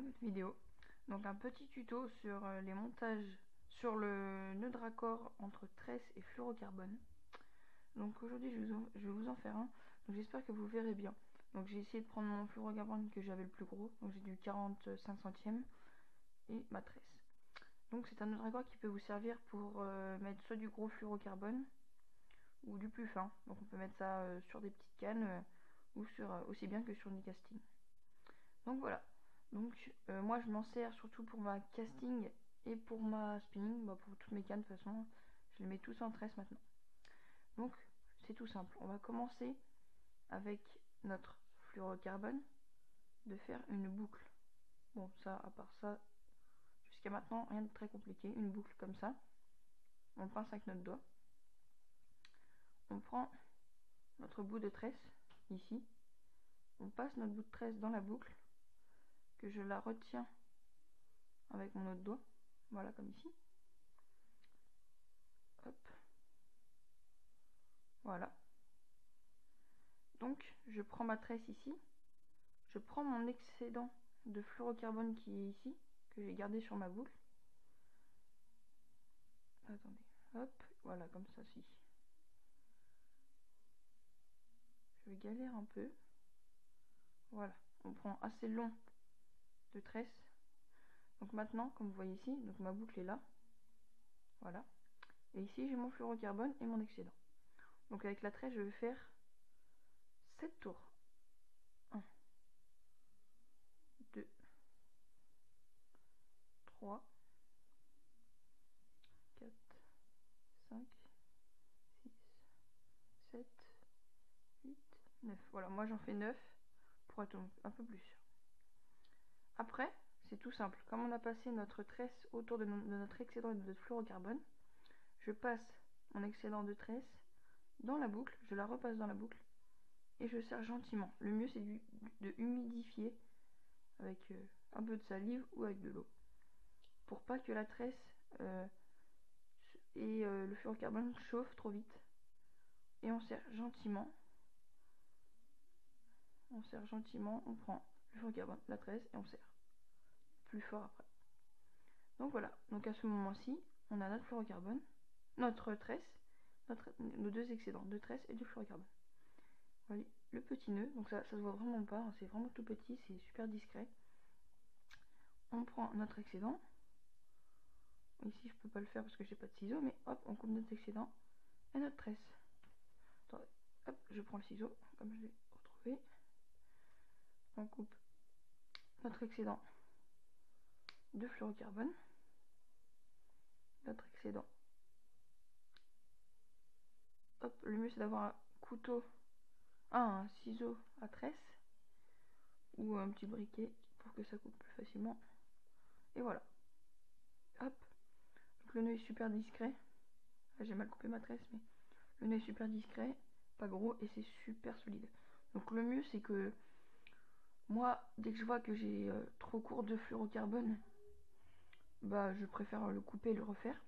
autre vidéo. Donc un petit tuto sur les montages sur le nœud de raccord entre tresse et fluorocarbone. Donc aujourd'hui je vais vous en faire un. Donc j'espère que vous verrez bien. Donc j'ai essayé de prendre mon fluorocarbone que j'avais le plus gros. Donc j'ai du 45 centièmes et ma tresse. Donc c'est un nœud de raccord qui peut vous servir pour mettre soit du gros fluorocarbone ou du plus fin. Donc on peut mettre ça sur des petites cannes ou sur aussi bien que sur du casting. Donc voilà. Donc moi je m'en sers surtout pour ma casting et pour ma spinning, pour toutes mes cannes de toute façon. Je les mets tous en tresse maintenant. Donc c'est tout simple. On va commencer avec notre fluorocarbone de faire une boucle. Bon, ça, à part ça, jusqu'à maintenant, rien de très compliqué. Une boucle comme ça. On pince avec notre doigt. On prend notre bout de tresse, ici. On passe notre bout de tresse dans la boucle, que je la retiens avec mon autre doigt. Voilà, comme ici. Hop. Voilà. Donc, je prends ma tresse ici. Je prends mon excédent de fluorocarbone qui est ici, que j'ai gardé sur ma boucle. Attendez. Hop. Voilà, comme ça, si. Je galère un peu. Voilà. On prend assez long de tresse. Donc maintenant, comme vous voyez ici, donc ma boucle est là. Voilà. Et ici, j'ai mon fluorocarbone et mon excédent. Donc avec la tresse, je vais faire 7 tours. 1, 2, 3, 4, 5, 6, 7, 8, 9. Voilà, moi j'en fais 9 pour être un peu plus sûr. Après, c'est tout simple. Comme on a passé notre tresse autour de notre excédent et de notre fluorocarbone, je passe mon excédent de tresse dans la boucle, je la repasse dans la boucle et je serre gentiment. Le mieux c'est de humidifier avec un peu de salive ou avec de l'eau pour pas que la tresse et le fluorocarbone chauffe trop vite. Et on serre gentiment. On serre gentiment, on prend le fluorocarbone, la tresse et on serre plus fort après. Donc voilà, donc à ce moment-ci, on a notre fluorocarbone, notre tresse, nos deux excédents de tresse et de fluorocarbone. Vous voyez le petit nœud, donc ça se voit vraiment pas, hein, c'est vraiment tout petit, c'est super discret. On prend notre excédent. Ici je peux pas le faire parce que j'ai pas de ciseaux, mais hop, on coupe notre excédent et notre tresse. Attendez, hop, je prends le ciseau, comme je l'ai retrouvé. On coupe notre excédent de fluorocarbone, notre excédent. Hop, le mieux c'est d'avoir un couteau, un ciseau à tresse ou un petit briquet pour que ça coupe plus facilement. Et voilà. Hop. Donc le nœud est super discret. J'ai mal coupé ma tresse, mais le nœud est super discret, pas gros et c'est super solide. Donc le mieux c'est que moi, dès que je vois que j'ai trop court de fluorocarbone, je préfère le couper et le refaire.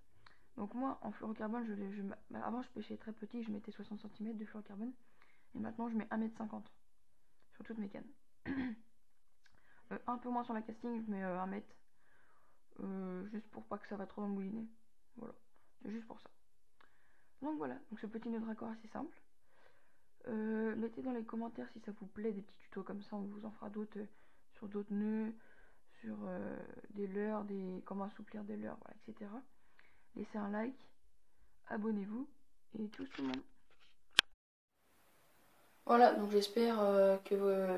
Donc moi, en fluorocarbone, avant je pêchais très petit, je mettais 60 cm de fluorocarbone. Et maintenant, je mets 1,50 m sur toutes mes cannes. Un peu moins sur la casting, je mets 1 mètre. Juste pour pas que ça va trop mouiner. Voilà, c'est juste pour ça. Donc voilà, donc ce petit nœud de raccord assez simple. Mettez dans les commentaires si ça vous plaît des petits tutos comme ça, on vous en fera d'autres sur d'autres nœuds, sur des leurres, comment assouplir des leurres, voilà, etc. Laissez un like, abonnez-vous et tout le monde. Voilà, donc j'espère que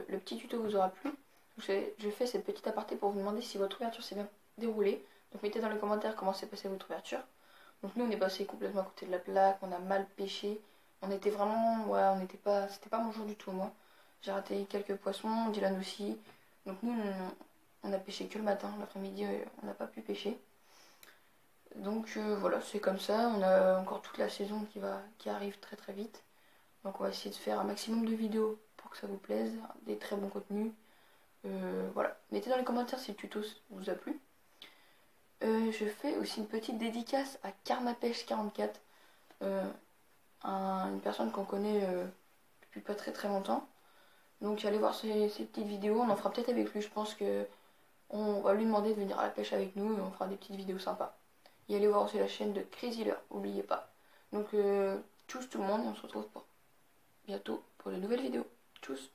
le petit tuto vous aura plu. Je fais cette petite aparté pour vous demander si votre ouverture s'est bien déroulée. Donc mettez dans les commentaires comment s'est passée votre ouverture. Donc nous on est passé complètement à côté de la plaque, on a mal pêché. On était vraiment, c'était pas mon jour du tout moi. J'ai raté quelques poissons, Dylan aussi. Donc nous on a pêché que le matin, l'après-midi on n'a pas pu pêcher. Donc voilà, c'est comme ça, on a encore toute la saison qui arrive très très vite. Donc on va essayer de faire un maximum de vidéos pour que ça vous plaise, des très bons contenus. Voilà, mettez dans les commentaires si le tuto vous a plu. Je fais aussi une petite dédicace à Carnapêche44, une personne qu'on connaît depuis pas très longtemps. Donc allez voir ses petites vidéos, on en fera peut-être avec lui, je pense que on va lui demander de venir à la pêche avec nous et on fera des petites vidéos sympas. Et allez voir aussi la chaîne de Crazyler, n'oubliez pas. Donc, tchuss tout le monde et on se retrouve pour bientôt pour de nouvelles vidéos. Tchuss!